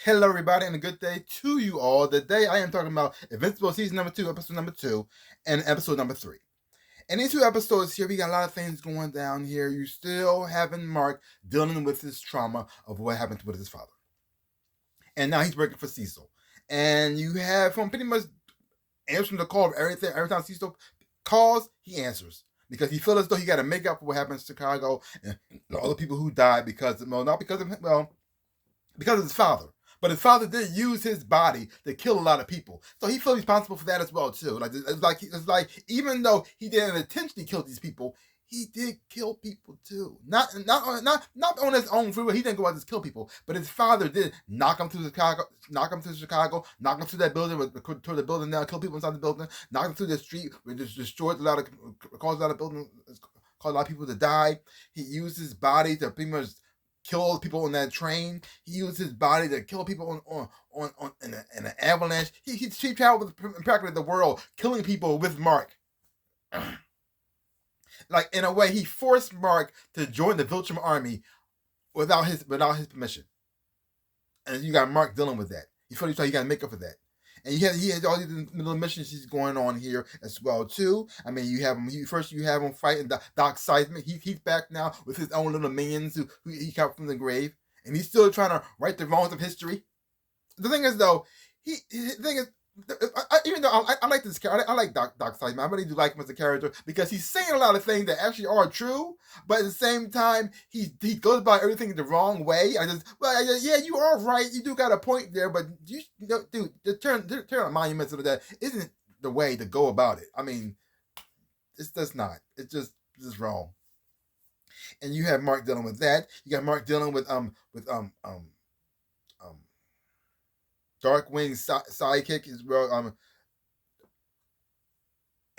Hello, everybody, and a good day to you all. Today, I am talking about Invincible Season number 2, Episode number 2, and Episode number 3. In these two episodes here, we got a lot of things going down here. You still having Mark dealing with his trauma of what happened with his father. And now he's working for Cecil. And you have him pretty much answering the call of everything. Every time Cecil calls, he answers. Because he feels as though he got to make up for what happened in Chicago and all the people who died because of, well, not because of him, well, because of his father. But his father did use his body to kill a lot of people, so he feels responsible for that as well too. It's like even though he didn't intentionally kill these people, he did kill people too. Not on his own free will. He didn't go out to kill people, but his father did knock him to Chicago, knock him to that building, toward the building now, kill people inside the building, knock him to the street, which just destroyed caused a lot of buildings, caused a lot of people to die. He used his body to pretty much kill all the people on that train. He used his body to kill people in an avalanche. He traveled practically the world, killing people with Mark. Like, in a way, he forced Mark to join the Viltrum army without his permission. And you got Mark dealing with that. He felt he got to make up for that. And he had all these little missions he's going on here as well too. I mean, you have him. You have him fighting Doc Seismic. He's back now with his own little minions who he caught from the grave, and he's still trying to right the wrongs of history. The thing is, though, even though I like this character, I like Doc Seismic. I really do like him as a character because he's saying a lot of things that actually are true, but at the same time, he goes about everything the wrong way. Yeah, you are right. You do got a point there, but dude, the turn on monuments of that isn't the way to go about it. I mean, it's just not. It's just wrong. And you have Mark dealing with that. You got Mark dealing with Darkwing's sidekick as well.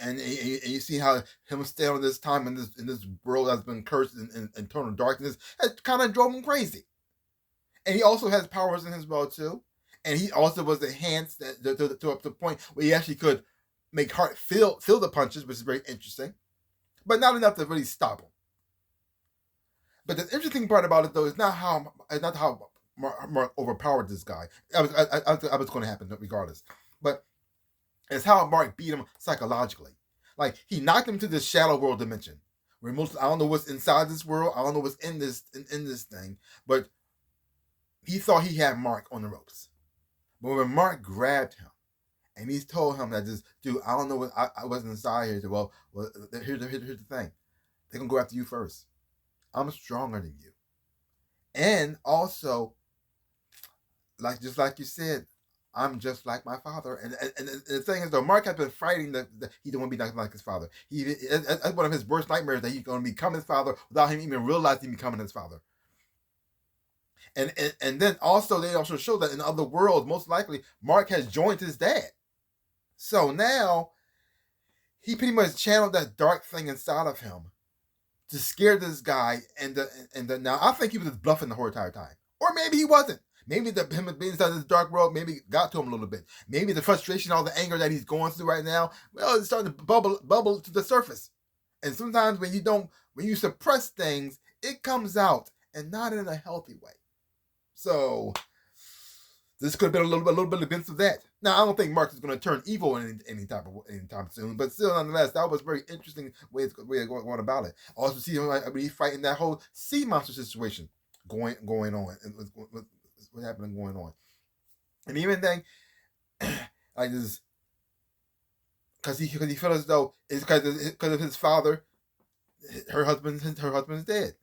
And you see how him staying on this time in this world that's been cursed in total darkness has kind of drove him crazy. And he also has powers in his well too. And he also was enhanced to the point where he actually could make Hart feel the punches, which is very interesting, but not enough to really stop him. But the interesting part about it, though, is not how Mark overpowered this guy. I was going to happen regardless, but it's how Mark beat him psychologically. Like, he knocked him to this shadow world dimension, where I don't know what's inside this world. I don't know what's in this thing, but he thought he had Mark on the ropes. But when Mark grabbed him, and he told him that this dude, I don't know what I wasn't inside here. Said, well, here's the thing. They're gonna go after you first. I'm stronger than you, and also, just like you said, I'm just like my father. And the thing is, though, Mark has been fighting he don't want to be like his father. That's one of his worst nightmares, that he's going to become his father without him even realizing becoming his father. And then also, they also show that in other worlds, most likely, Mark has joined his dad. So now, he pretty much channeled that dark thing inside of him to scare this guy. And now, I think he was just bluffing the whole entire time. Or maybe he wasn't. Maybe him being inside this dark world maybe got to him a little bit. Maybe the frustration, all the anger that he's going through right now, well, it's starting to bubble to the surface. And sometimes when you suppress things, it comes out, and not in a healthy way. So this could have been a little bit of glimpse of that. Now, I don't think Mark is going to turn evil anytime soon, but still, nonetheless, that was a very interesting way of going about it. Also, see him he's fighting that whole sea monster situation going on, and what's happening going on. And even then, like this, because he felt as though it's because of his father, her husband's dead.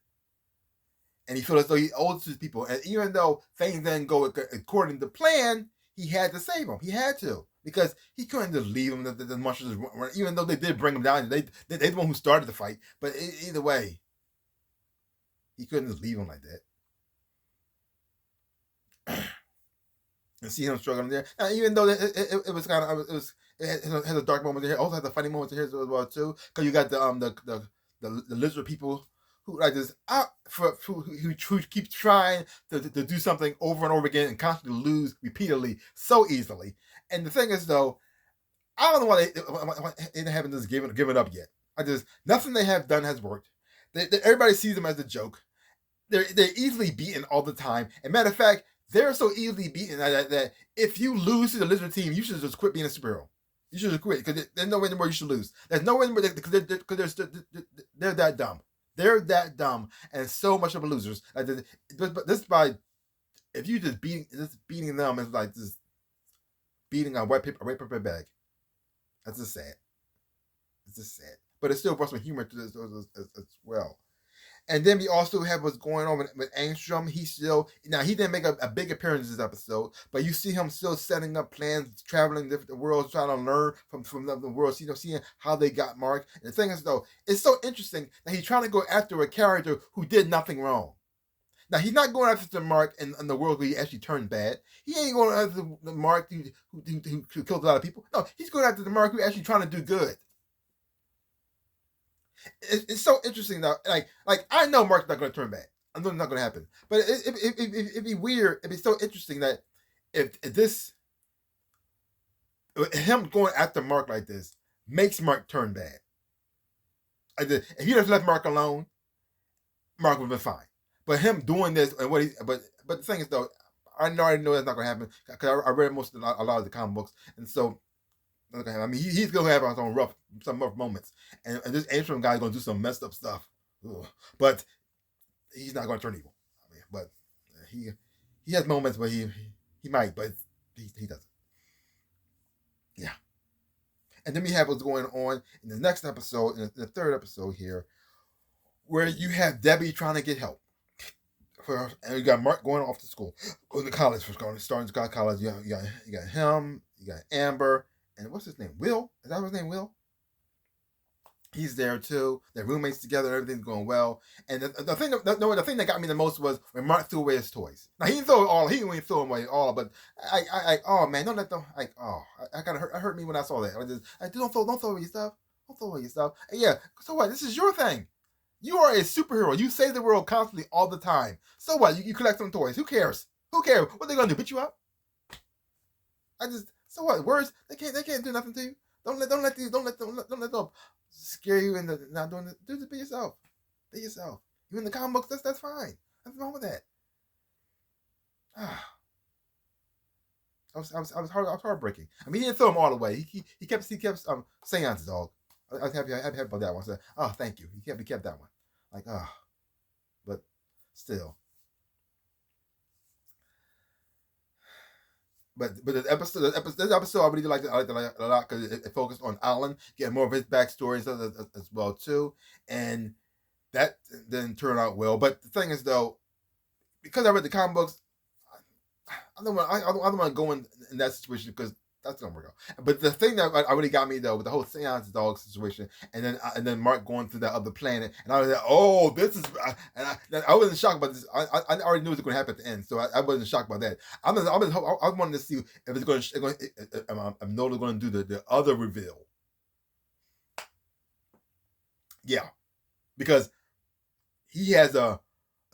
And he felt as though he owes to people. And even though things didn't go according to plan, he had to save him. He had to. Because he couldn't just leave him. The monsters, even though they did bring him down. They're the one who started the fight. But either way, he couldn't just leave him like that. And see him struggling there. And even though it was kind of, it has a dark moment there. It also has a funny moment here as well too. Because you got the lizard people who like this who keep trying to do something over and over again and constantly lose repeatedly so easily. And the thing is, though, I don't know why they haven't just given up yet. Nothing they have done has worked. Everybody sees them as a joke. They're easily beaten all the time. And matter of fact, they're so easily beaten that if you lose to the lizard team, you should just quit being a superhero. You should just quit because there's no way anymore you should lose. There's no way anymore because they're that dumb. They're that dumb and so much of a losers. Like but this by if you just beating them is like just beating a white paper bag. That's just sad. It's just sad. But it still brought some humor to this as well. And then we also have what's going on with Angstrom. He didn't make a big appearance this episode, but you see him still setting up plans, traveling different worlds, trying to learn from the world, seeing how they got Mark. And the thing is, though, it's so interesting that he's trying to go after a character who did nothing wrong. Now, he's not going after the Mark in the world where he actually turned bad. He ain't going after the Mark who killed a lot of people. No, he's going after the Mark who actually trying to do good. It's so interesting though. Like I know Mark's not going to turn bad. I know it's not going to happen. But it'd be weird. It'd be so interesting that if him going after Mark like this makes Mark turn bad. If he just left Mark alone, Mark would have been fine. But him doing this and but the thing is though, I already know that's not going to happen because I read a lot of the comic books, and so. I mean, he's gonna have some rough moments, and this Angstrom guy is gonna do some messed up stuff. Ugh. But he's not gonna turn evil. I mean, but he has moments where he might, but he doesn't. Yeah. And then we have what's going on in the next episode, in the third episode here, where you have Debbie trying to get help. And you got Mark going off to school, going to college, starting college. You got him, you got Amber. And what's his name? Will? Is that his name? Will? He's there too. They're roommates together. Everything's going well. And the thing that got me the most was when Mark threw away his toys. Now he didn't throw it all. He didn't throw them away all. But oh man, don't let them. It hurt me when I saw that. Don't throw away your stuff. Don't throw away your stuff. And yeah. So what? This is your thing. You are a superhero. You save the world constantly all the time. So what? You collect some toys. Who cares? Who cares? What are they gonna do? Beat you up? So what? Words they can't do nothing to you. Don't let them scare you into not doing it. Do this. Be yourself. Be yourself. You in the comic books? That's fine. Nothing wrong with that. I was heartbreaking. I mean, he didn't throw them all away. He kept seance dog. I was happy about that one. I said, oh, thank you. He kept that one. Like but still. But this episode I really liked it a lot because it focused on Alan, getting more of his backstory as well too, and that didn't turn out well. But the thing is though, because I read the comic books, I don't want to go in that situation because that's gonna work out. But the thing that really got me though with the whole seance dog situation, and then Mark going to that other planet, and I was like, oh, this is, and I wasn't shocked about this. I already knew it was going to happen at the end, so I wasn't shocked by that. I wanted to see if it's going to. I'm no going to do the other reveal. Yeah, because he has a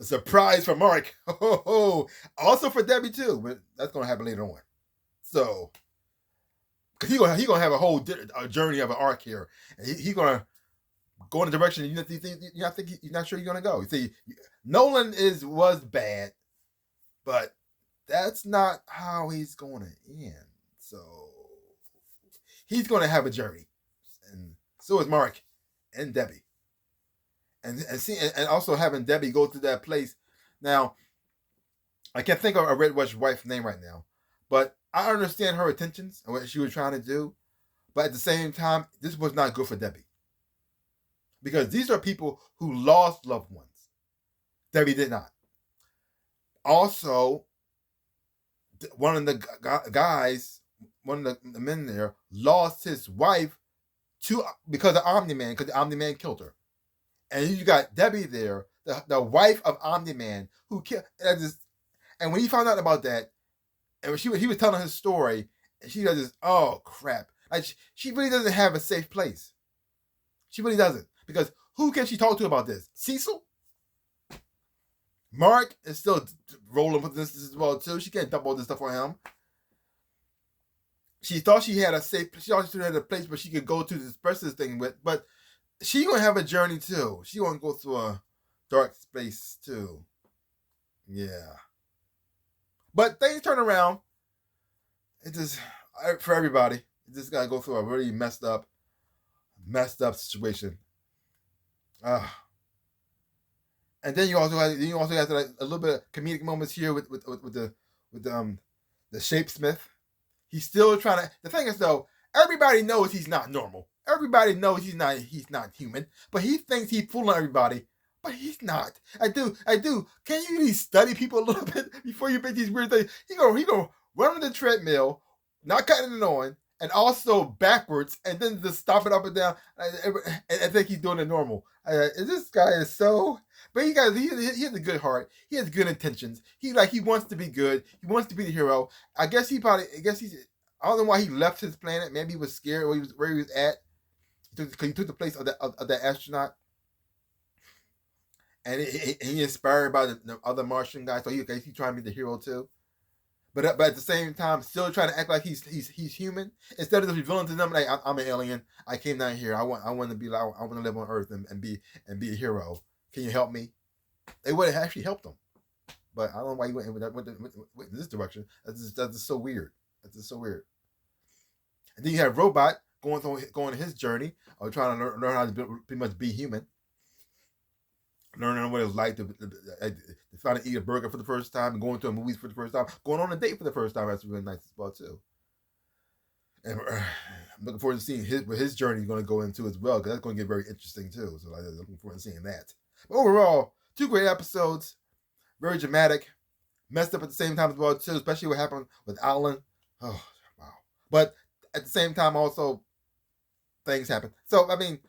surprise for Mark. Also for Debbie too, but that's going to happen later on. So. He's gonna have a whole journey of an arc here, and he's gonna go in a direction you're not sure you're gonna go. You see, Nolan was bad, but that's not how he's gonna end. So he's gonna have a journey, and so is Mark and Debbie, and also having Debbie go to that place. Now, I can't think of a Red Witch's wife's name right now, but I understand her intentions and what she was trying to do, but at the same time, this was not good for Debbie. Because these are people who lost loved ones. Debbie did not. Also, one of the guys, one of the men there, lost his wife because of Omni-Man, because the Omni-Man killed her. And you got Debbie there, the wife of Omni-Man, who killed. And when he found out about that, and he was telling his story, and she does this, oh crap. Like she really doesn't have a safe place. She really doesn't. Because who can she talk to about this? Cecil? Mark is still rolling with this as well too. She can't dump all this stuff on him. She thought she had a place where she could go to express this thing with, but she gonna have a journey too. She gonna go through a dark space too. Yeah. But things turn around. It just for everybody. You just gotta go through a really messed up situation. Uh, and then you also have like a little bit of comedic moments here with the shapesmith. He's still trying to. The thing is though, everybody knows he's not normal. Everybody knows he's not human. But he thinks he's fooling everybody. But he's not. I do. Can you really study people a little bit before you make these weird things? He go run on the treadmill, not cutting it on, and also backwards, and then just stop it up and down. I think he's doing it normal. This guy is so. But he has a good heart. He has good intentions. He wants to be good. He wants to be the hero. I guess he's. I don't know why he left his planet. Maybe he was scared where he was at. Because he took the place of that astronaut. And he inspired by the other Martian guy, so he's trying to be the hero too. But at the same time, still trying to act like he's human instead of just revealing to them like I'm an alien. I came down here. I want to be like I want to live on Earth and be a hero. Can you help me? They would have actually helped him, but I don't know why he went in this direction. That's just so weird. That's just so weird. And then you have Robot going his journey of trying to learn how to pretty much be human. Learning what it's like to finally eat a burger for the first time, and going to a movies for the first time, going on a date for the first time. That's really nice as well too. And I'm looking forward to seeing his journey is going to go into as well, because that's going to get very interesting too. So I'm looking forward to seeing that. But overall, 2 great episodes, very dramatic, messed up at the same time as well too, especially what happened with Alan. Oh wow! But at the same time, also things happen. So I mean,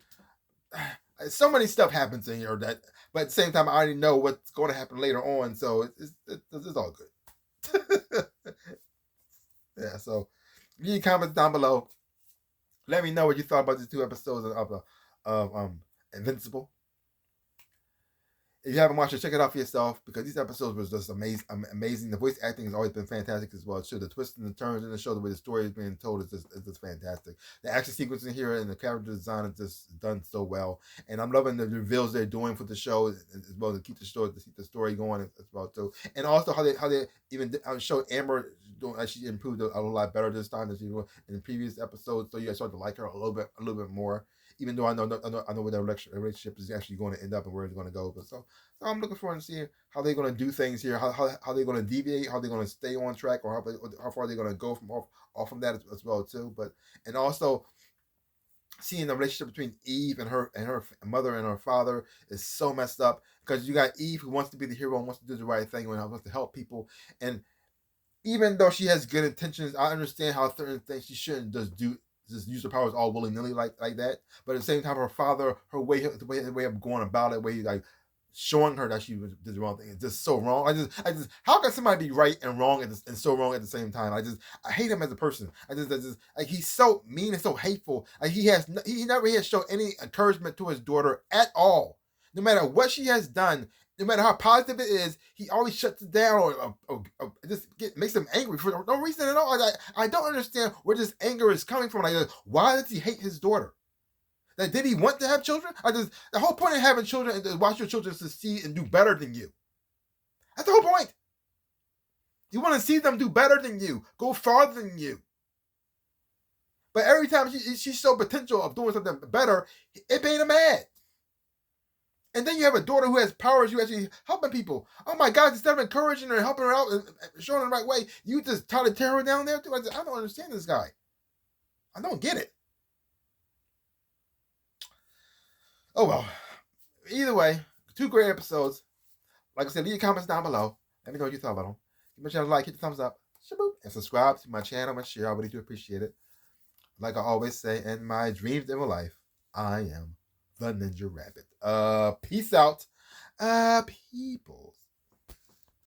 so many stuff happens in here that. But at the same time, I already know what's going to happen later on, so it's all good. Yeah, so leave comments down below. Let me know what you thought about these 2 episodes of Invincible. If you haven't watched it, check it out for yourself, because these episodes were just amazing. The voice acting has always been fantastic as well too. The twists and the turns in the show, the way the story is being told is just fantastic. The action sequence in here and the character design is just done so well. And I'm loving the reveals they're doing for the show as well, to keep the story going as well too. And also how they even showed Amber doing, she improved a lot better this time than she was in the previous episodes. So you guys start to like her a little bit more. Even though I know where their relationship is actually going to end up and where it's going to go. But so I'm looking forward to seeing how they're going to do things here, how they're going to deviate, how they're going to stay on track, or how far they're going to go off from that as well too. But and also seeing the relationship between Eve and her mother and her father is so messed up, because you got Eve who wants to be the hero and wants to do the right thing and wants to help people, and even though she has good intentions, I understand how certain things she shouldn't just use her powers all willy-nilly like that. But at the same time, her father, the way of going about it, way like showing her that she did the wrong thing, is just so wrong. I just how can somebody be right and wrong and so wrong at the same time? I hate him as a person. I just like, he's so mean and so hateful. Like he never has shown any encouragement to his daughter at all. No matter what she has done, no matter how positive it is, he always shuts it down or just makes him angry for no reason at all. I don't understand where this anger is coming from. Like, why does he hate his daughter? Like, did he want to have children? The whole point of having children is to watch your children succeed and do better than you. That's the whole point. You want to see them do better than you, go farther than you. But every time she showed potential of doing something better, it made him mad. And then you have a daughter who has powers, you actually helping people. Oh my God, instead of encouraging her and helping her out and showing her the right way, you just try to tear her down there too. I don't understand this guy. I don't get it. Oh well. Either way, 2 great episodes. Like I said, leave your comments down below. Let me know what you thought about them. Give my channel a like, hit the thumbs up, and subscribe to my channel and share. I really do appreciate it. Like I always say, in my dreams in my life, I am the NinjaRabbit. Peace out, peoples.